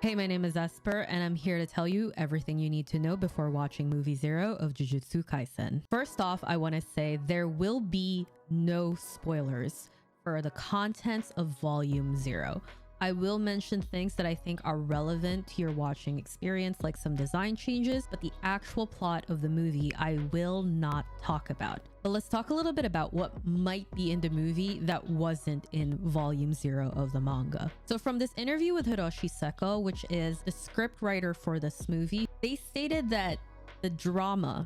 Hey, my name is Esper, and I'm here to tell you everything you need to know before watching Movie 0 of Jujutsu Kaisen. First off, I want to say there will be no spoilers for the contents of Volume 0. I will mention things that I think are relevant to your watching experience, like some design changes, but the actual plot of the movie I will not talk about. But let's talk a little bit about what might be in the movie that wasn't in Volume 0 of the manga. So from this interview with Hiroshi Seko, which is the script writer for this movie, they stated that the drama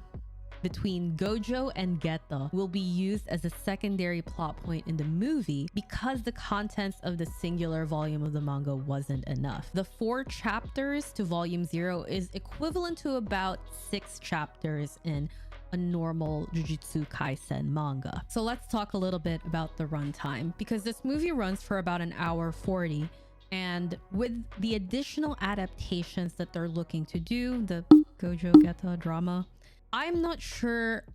between Gojo and Geto will be used as a secondary plot point in the movie because the contents of the singular volume of the manga wasn't enough. The 4 chapters to Volume 0 is equivalent to about 6 chapters in a normal Jujutsu Kaisen manga. So let's talk a little bit about the runtime, because this movie runs for about an hour 40, and with the additional adaptations that they're looking to do, the Gojo Geto drama, I'm not sure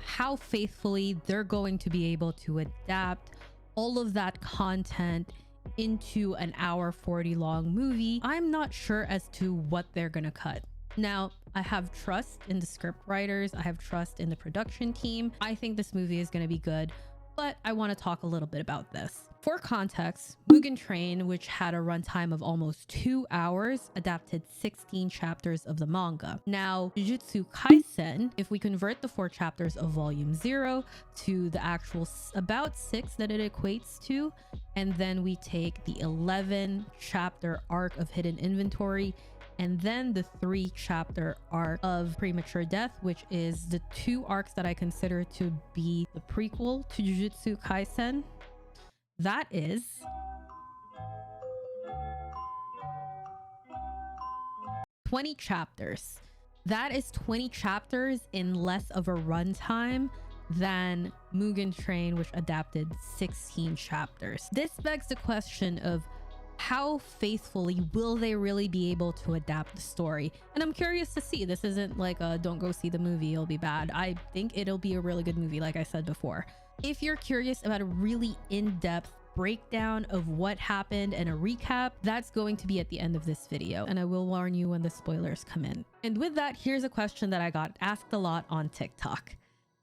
how faithfully they're going to be able to adapt all of that content into an hour 40 long movie. I'm not sure as to what they're gonna cut. Now, I have trust in the script writers. I have trust in the production team. I think this movie is gonna be good, but I want to talk a little bit about this. For context, Mugen Train, which had a runtime of almost 2 hours, adapted 16 chapters of the manga. Now, Jujutsu Kaisen, if we convert the 4 chapters of Volume 0 to the actual about 6 that it equates to, and then we take the 11 chapter arc of Hidden Inventory, and then the 3 chapter arc of Premature Death, which is the 2 arcs that I consider to be the prequel to Jujutsu Kaisen. That is 20 chapters. That is 20 chapters in less of a runtime than Mugen Train, which adapted 16 chapters. This begs the question of how faithfully will they really be able to adapt the story? And I'm curious to see. This isn't like a don't go see the movie, it'll be bad. I think it'll be a really good movie, like I said before. If you're curious about a really in-depth breakdown of what happened and a recap, that's going to be at the end of this video, and I will warn you when the spoilers come in. And with that, here's a question that I got asked a lot on TikTok.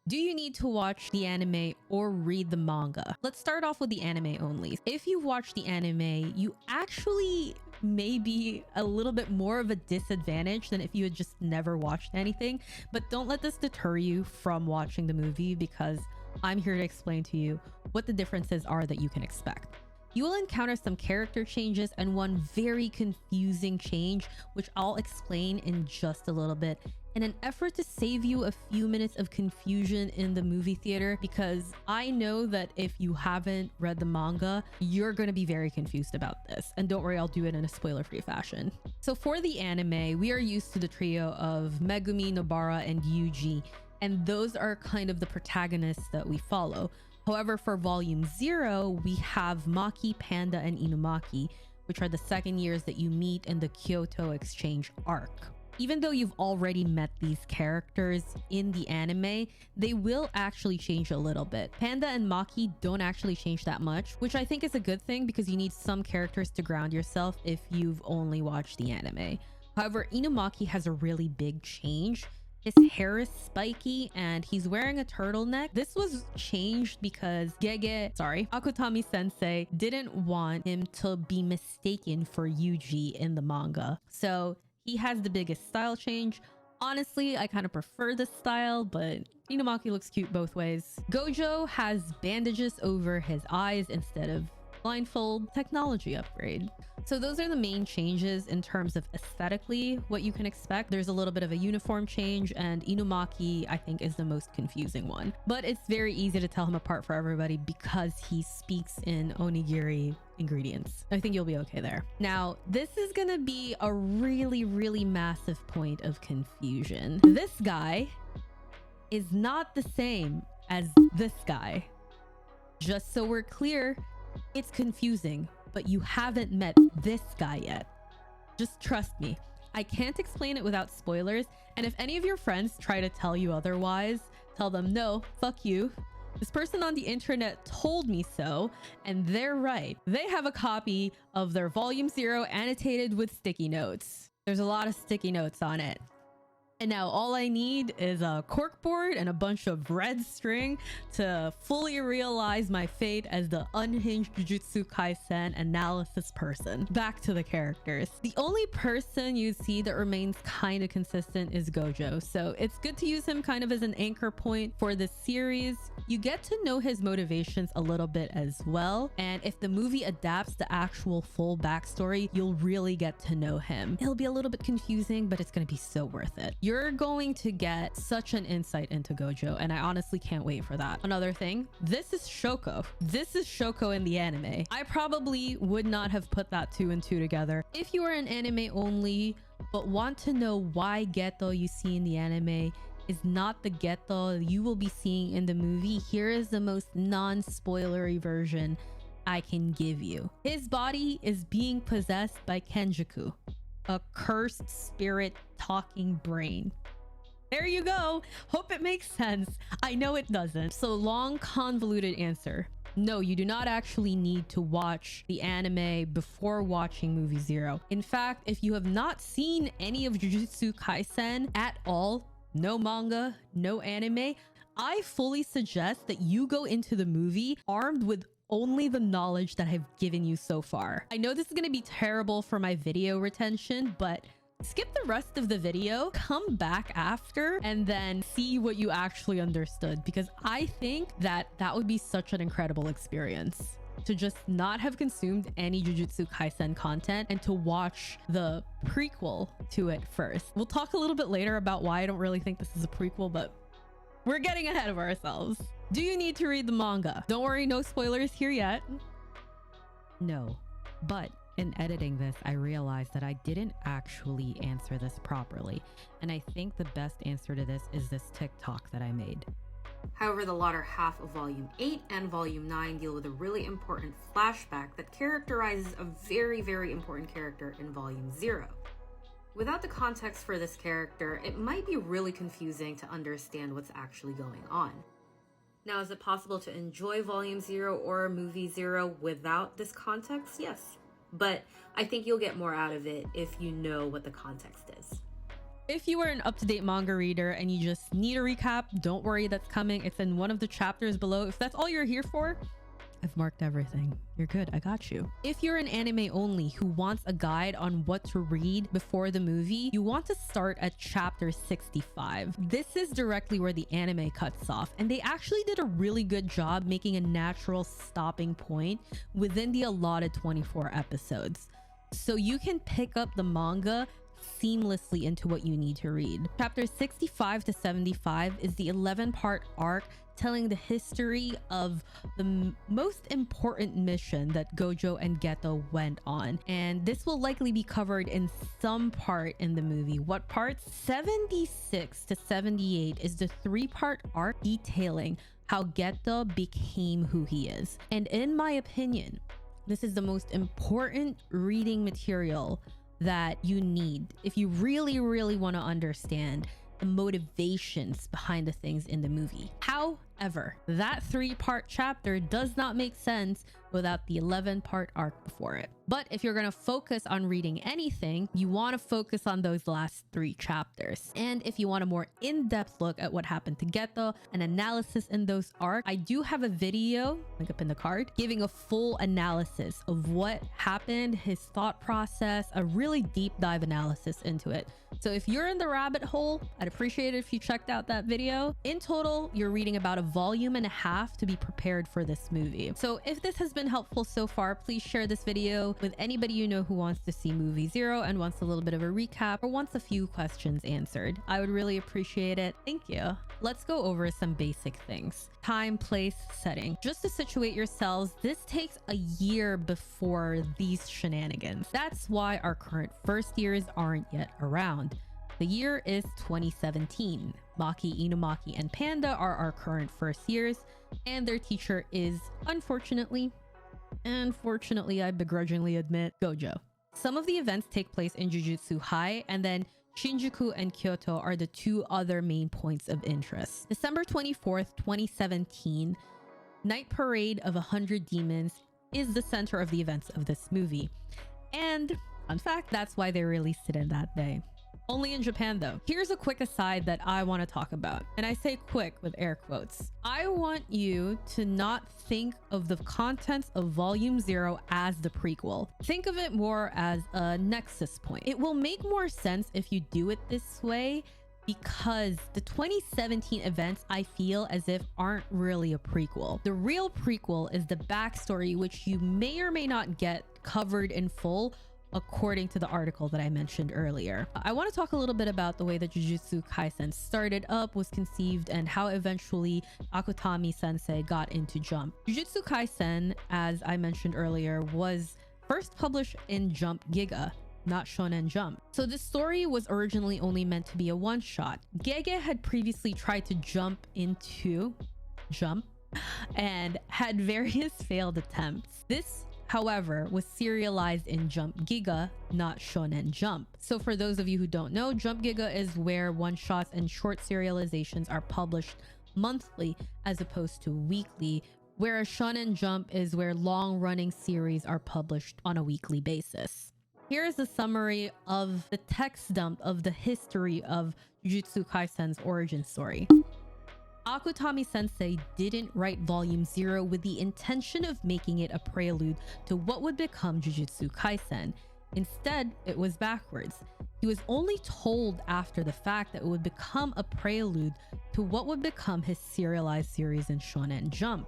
Do you need to watch the anime or read the manga? Let's start off with the anime only. If you've watched the anime, you actually may be a little bit more of a disadvantage than if you had just never watched anything, but don't let this deter you from watching the movie, because I'm here to explain to you what the differences are that you can expect. You will encounter some character changes and one very confusing change, which I'll explain in just a little bit, in an effort to save you a few minutes of confusion in the movie theater, because I know that if you haven't read the manga, you're going to be very confused about this. And don't worry, I'll do it in a spoiler-free fashion. So for the anime, we are used to the trio of Megumi, Nobara, and Yuji, and those are kind of the protagonists that we follow. However, for Volume 0, we have Maki, Panda, and Inumaki, which are the second years that you meet in the Kyoto Exchange arc. Even though you've already met these characters in the anime, they will actually change a little bit. Panda and Maki don't actually change that much, which I think is a good thing, because you need some characters to ground yourself if you've only watched the anime. However, Inumaki has a really big change. His hair is spiky and he's wearing a turtleneck. This was changed because Akutami sensei didn't want him to be mistaken for Yuji in the manga. So he has the biggest style change. Honestly, I kind of prefer this style, but Inumaki looks cute both ways. Gojo has bandages over his eyes instead of blindfold. Technology upgrade. So those are the main changes in terms of aesthetically what you can expect. There's a little bit of a uniform change, and Inumaki I think is the most confusing one, but it's very easy to tell him apart for everybody because he speaks in onigiri ingredients. I think you'll be okay there. Now, this is gonna be a really massive point of confusion. This guy is not the same as this guy. Just so we're clear, it's confusing, but you haven't met this guy yet. Just trust me. I can't explain it without spoilers, and if any of your friends try to tell you otherwise, tell them no, fuck you. This person on the internet told me so, and they're right. They have a copy of their Volume 0 annotated with sticky notes. There's a lot of sticky notes on it. And now all I need is a corkboard and a bunch of red string to fully realize my fate as the unhinged Jujutsu Kaisen analysis person. Back to the characters. The only person you see that remains kind of consistent is Gojo, so it's good to use him kind of as an anchor point for this series. You get to know his motivations a little bit as well, and if the movie adapts the actual full backstory, you'll really get to know him. It'll be a little bit confusing, but it's going to be so worth it. You're going to get such an insight into Gojo, and I honestly can't wait for that. Another thing, this is Shoko. This is Shoko in the anime. I probably would not have put that 2 and 2 together. If you are an anime only, but want to know why Geto you see in the anime is not the Geto you will be seeing in the movie, here is the most non-spoilery version I can give you. His body is being possessed by Kenjaku, a cursed spirit talking brain. There you go. Hope it makes sense. I know it doesn't. So long, convoluted answer. No, you do not actually need to watch the anime before watching movie 0. In fact, if you have not seen any of Jujutsu Kaisen at all, no manga, no anime, I fully suggest that you go into the movie armed with only the knowledge that I've given you so far. I know this is going to be terrible for my video retention, but skip the rest of the video, come back after, and then see what you actually understood, because I think that that would be such an incredible experience to just not have consumed any Jujutsu Kaisen content and to watch the prequel to it first. We'll talk a little bit later about why I don't really think this is a prequel, but we're getting ahead of ourselves. Do you need to read the manga? Don't worry, no spoilers here yet. No, but in editing this, I realized that I didn't actually answer this properly, and I think the best answer to this is this TikTok that I made. However, the latter half of Volume 8 and Volume 9 deal with a really important flashback that characterizes a very, very important character in Volume 0. Without the context for this character, it might be really confusing to understand what's actually going on. Now, is it possible to enjoy Volume 0 or Movie 0 without this context? Yes. But I think you'll get more out of it if you know what the context is. If you are an up-to-date manga reader and you just need a recap, don't worry, that's coming. It's in one of the chapters below. If that's all you're here for, I've marked everything. You're good. I got you. If you're an anime only who wants a guide on what to read before the movie, you want to start at chapter 65. This is directly where the anime cuts off, and they actually did a really good job making a natural stopping point within the allotted 24 episodes. So you can pick up the manga seamlessly into what you need to read. Chapters 65 to 75 is the 11-part arc telling the history of the most important mission that Gojo and Geto went on, and this will likely be covered in some part in the movie. What parts? 76 to 78 is the 3-part arc detailing how Geto became who he is, and in my opinion, this is the most important reading material that you need if you really want to understand the motivations behind the things in the movie. However, that 3-part chapter does not make sense without the 11-part arc before it. But if you're going to focus on reading anything, you want to focus on those last 3 chapters. And if you want a more in-depth look at what happened to Geto, an analysis in those arcs, I do have a video, link up in the card, giving a full analysis of what happened, his thought process, a really deep dive analysis into it. So if you're in the rabbit hole, I'd appreciate it if you checked out that video. In total, you're reading about a volume and a half to be prepared for this movie. So if this has been helpful so far, please share this video with anybody you know who wants to see movie 0 and wants a little bit of a recap or wants a few questions answered. I would really appreciate it. Thank you. Let's go over some basic things. Time, place, setting. Just to situate yourselves, this takes a year before these shenanigans. That's why our current first years aren't yet around. The year is 2017. Maki, Inumaki, and Panda are our current first years, and their teacher is, unfortunately, I begrudgingly admit, Gojo. Some of the events take place in Jujutsu High, and then Shinjuku and Kyoto are the two other main points of interest. December 24th, 2017, Night Parade of 100 Demons is the center of the events of this movie. And fun fact, that's why they released it in that day. Only in Japan though. Here's a quick aside that I want to talk about. And I say quick with air quotes. I want you to not think of the contents of Volume 0 as the prequel. Think of it more as a nexus point. It will make more sense if you do it this way, because the 2017 events I feel as if aren't really a prequel. The real prequel is the backstory, which you may or may not get covered in full according to the article that I mentioned earlier. I want to talk a little bit about the way that Jujutsu Kaisen started up, was conceived, and how eventually Akutami sensei got into Jump. Jujutsu Kaisen, as I mentioned earlier, was first published in Jump Giga, not Shonen Jump. So this story was originally only meant to be a one-shot. Gege had previously tried to jump into Jump and had various failed attempts. This, however, was serialized in Jump Giga, not Shonen Jump. So for those of you who don't know, Jump Giga is where one-shots and short serializations are published monthly as opposed to weekly, whereas Shonen Jump is where long-running series are published on a weekly basis. Here is a summary of the text dump of the history of Jujutsu Kaisen's origin story. Akutami sensei didn't write Volume 0 with the intention of making it a prelude to what would become Jujutsu Kaisen. Instead, it was backwards. He was only told after the fact that it would become a prelude to what would become his serialized series in Shonen Jump.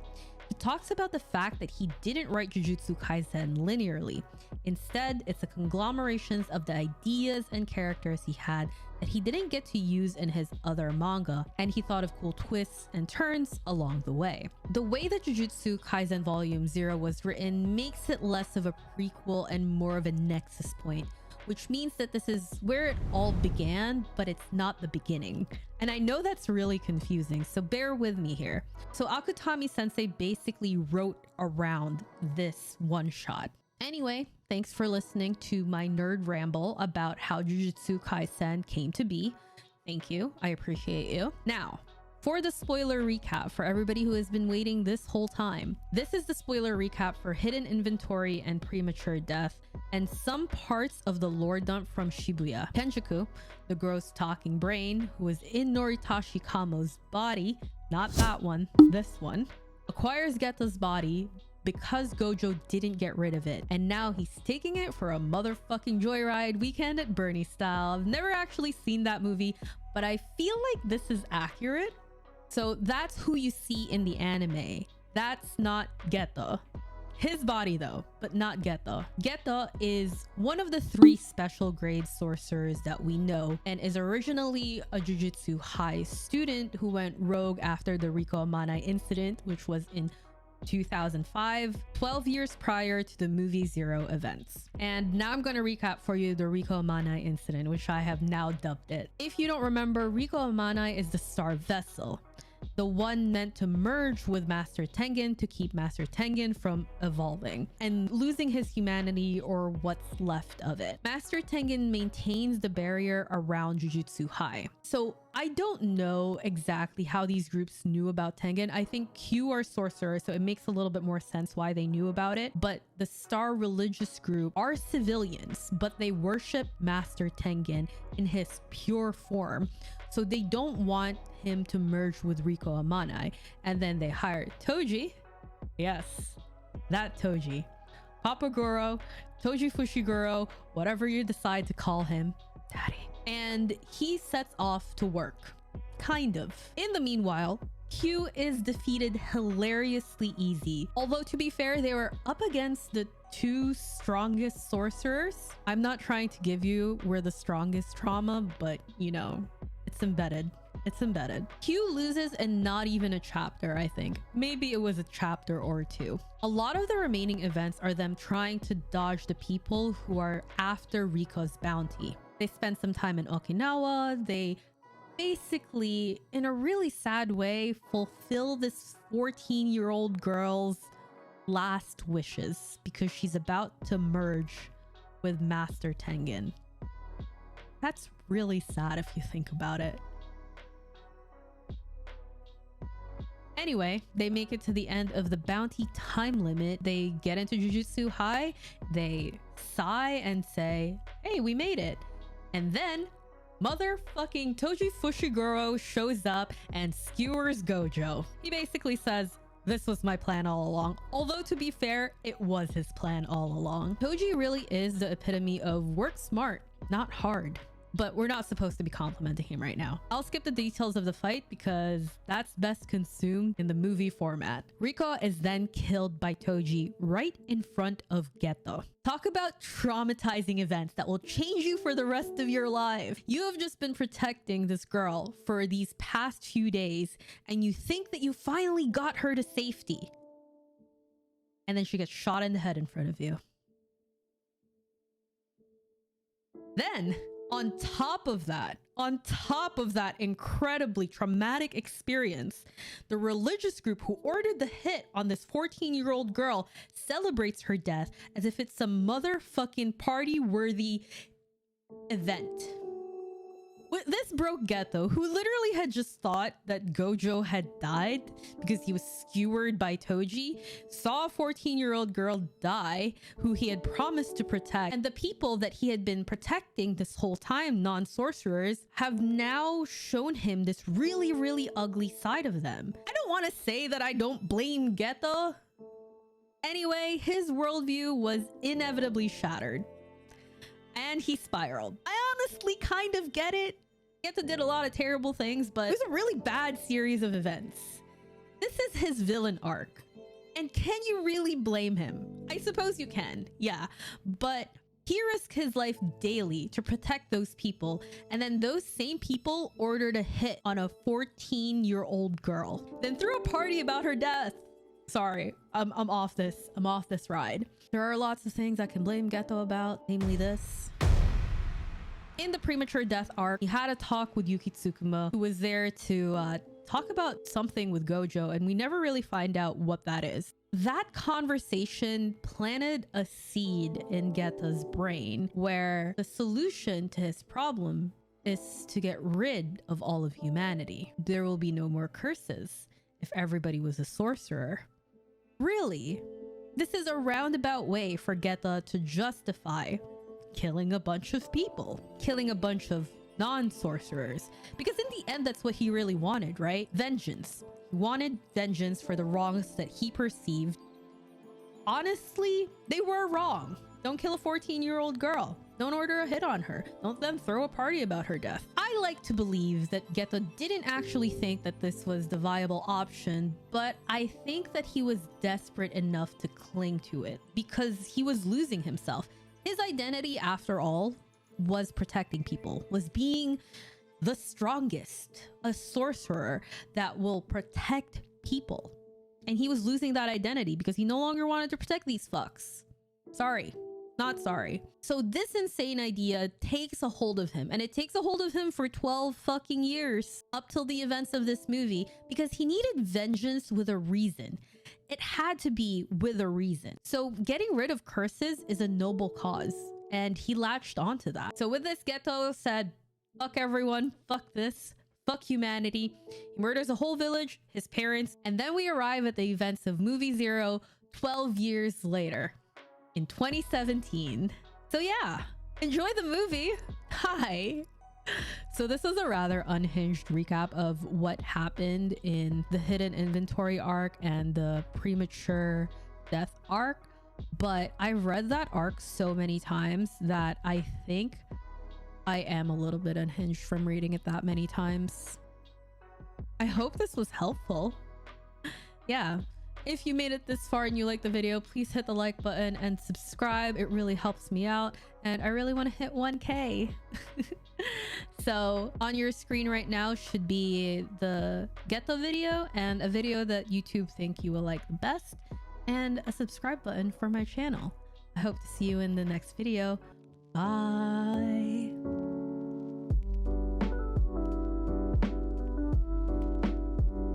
He talks about the fact that he didn't write Jujutsu Kaisen linearly. Instead, it's a conglomeration of the ideas and characters he had that he didn't get to use in his other manga, and he thought of cool twists and turns along the way. The way that Jujutsu Kaisen Volume 0 was written makes it less of a prequel and more of a nexus point, which means that this is where it all began, but it's not the beginning. And I know that's really confusing, so bear with me here. So Akutami sensei basically wrote around this one shot. Anyway, thanks for listening to my nerd ramble about how Jujutsu Kaisen came to be. Thank you. I appreciate you. Now, for the spoiler recap for everybody who has been waiting this whole time. This is the spoiler recap for Hidden Inventory and Premature Death, and some parts of the lore dump from Shibuya. Kenjaku, the gross talking brain who was in Noritashi Kamo's body, not that one, this one, acquires Geto's body because Gojo didn't get rid of it, and now he's taking it for a motherfucking joyride weekend at Bernie style. I've never actually seen that movie, but I feel like this is accurate. So that's who you see in the anime. That's not Geto. His body though, but not Geto. Geto is one of the 3 special grade sorcerers that we know, and is originally a Jujutsu High student who went rogue after the Riko Amanai incident, which was in 2005, 12 years prior to the movie 0 events. And now I'm going to recap for you the Riko Amanai incident, which I have now dubbed it. If you don't remember, Riko Amanai is the star vessel, the one meant to merge with Master Tengen to keep Master Tengen from evolving and losing his humanity, or what's left of it. Master Tengen maintains the barrier around Jujutsu High. So I don't know exactly how these groups knew about Tengen. I think Q are sorcerers, so it makes a little bit more sense why they knew about it. But the star religious group are civilians, but they worship Master Tengen in his pure form. So they don't want him to merge with Riko Amanai. And then they hired Toji. Yes, that Toji. Papaguro, Toji Fushiguro, whatever you decide to call him, daddy. And he sets off to work. Kind of. In the meanwhile, Q is defeated hilariously easy. Although to be fair, they were up against the 2 strongest sorcerers. I'm not trying to give you we're the strongest trauma, but you know, it's embedded. It's embedded. Q loses in not even a chapter, I think. Maybe it was a chapter or 2. A lot of the remaining events are them trying to dodge the people who are after Riko's bounty. They spend some time in Okinawa. They basically, in a really sad way, fulfill this 14-year-old girl's last wishes because she's about to merge with Master Tengen. That's really sad if you think about it. Anyway, they make it to the end of the bounty time limit. They get into Jujutsu High, they sigh and say, hey, we made it. And then motherfucking Toji Fushiguro shows up and skewers Gojo. He basically says, this was my plan all along. Although, to be fair, it was his plan all along. Toji really is the epitome of work smart, not hard. But we're not supposed to be complimenting him right now. I'll skip the details of the fight because that's best consumed in the movie format. Riko is then killed by Toji right in front of Geto. Talk about traumatizing events that will change you for the rest of your life. You have just been protecting this girl for these past few days, and you think that you finally got her to safety. And then she gets shot in the head in front of you. Then, on top of that incredibly traumatic experience, the religious group who ordered the hit on this 14-year-old girl celebrates her death as if it's some motherfucking party-worthy event. This broke Geto, who literally had just thought that Gojo had died because he was skewered by Toji, saw a 14-year-old girl die who he had promised to protect, and the people that he had been protecting this whole time, non-sorcerers, have now shown him this really, really ugly side of them. I don't want to say that I don't blame Geto. Anyway, his worldview was inevitably shattered, and he spiraled. I honestly kind of get it. Geto did a lot of terrible things, but it was a really bad series of events. This is his villain arc. And can you really blame him? I suppose you can, yeah. But he risked his life daily to protect those people, and then those same people ordered a hit on a 14-year-old girl, then threw a party about her death. Sorry, I'm off this ride. There are lots of things I can blame Geto about, namely this. In the premature death arc, he had a talk with Yuki Tsukuma, who was there to talk about something with Gojo, and we never really find out what that is. That conversation planted a seed in Geto's brain where the solution to his problem is to get rid of all of humanity. There will be no more curses if everybody was a sorcerer. Really? This is a roundabout way for Geto to justify killing a bunch of people, killing a bunch of non-sorcerers, because in the end that's what he really wanted, right? Vengeance. He wanted vengeance for the wrongs that he perceived. Honestly, they were wrong. Don't kill a 14-year-old girl. Don't order a hit on her. Don't then throw a party about her death. I like to believe that Geto didn't actually think that this was the viable option, but I think that he was desperate enough to cling to it because he was losing himself. His identity, after all, was protecting people, was being the strongest, a sorcerer that will protect people. And he was losing that identity because he no longer wanted to protect these fucks. Sorry, not sorry. So this insane idea takes a hold of him, and it takes a hold of him for 12 fucking years up till the events of this movie because he needed vengeance with a reason. It had to be with a reason. So getting rid of curses is a noble cause, and he latched onto that. So with this, Geto said, fuck everyone, fuck this, fuck humanity. He murders a whole village, his parents, and then we arrive at the events of Movie Zero 12 years later in 2017. So yeah, enjoy the movie. Hi. So this is a rather unhinged recap of what happened in the hidden inventory arc and the premature death arc, but I've read that arc so many times that I think I am a little bit unhinged from reading it that many times. I hope this was helpful. Yeah, if you made it this far and you liked the video, please hit the like button and subscribe. It really helps me out, and I really want to hit 1K. So on your screen right now should be the Geto video and a video that YouTube think you will like the best, and a subscribe button for my channel. I hope to see you in the next video. Bye.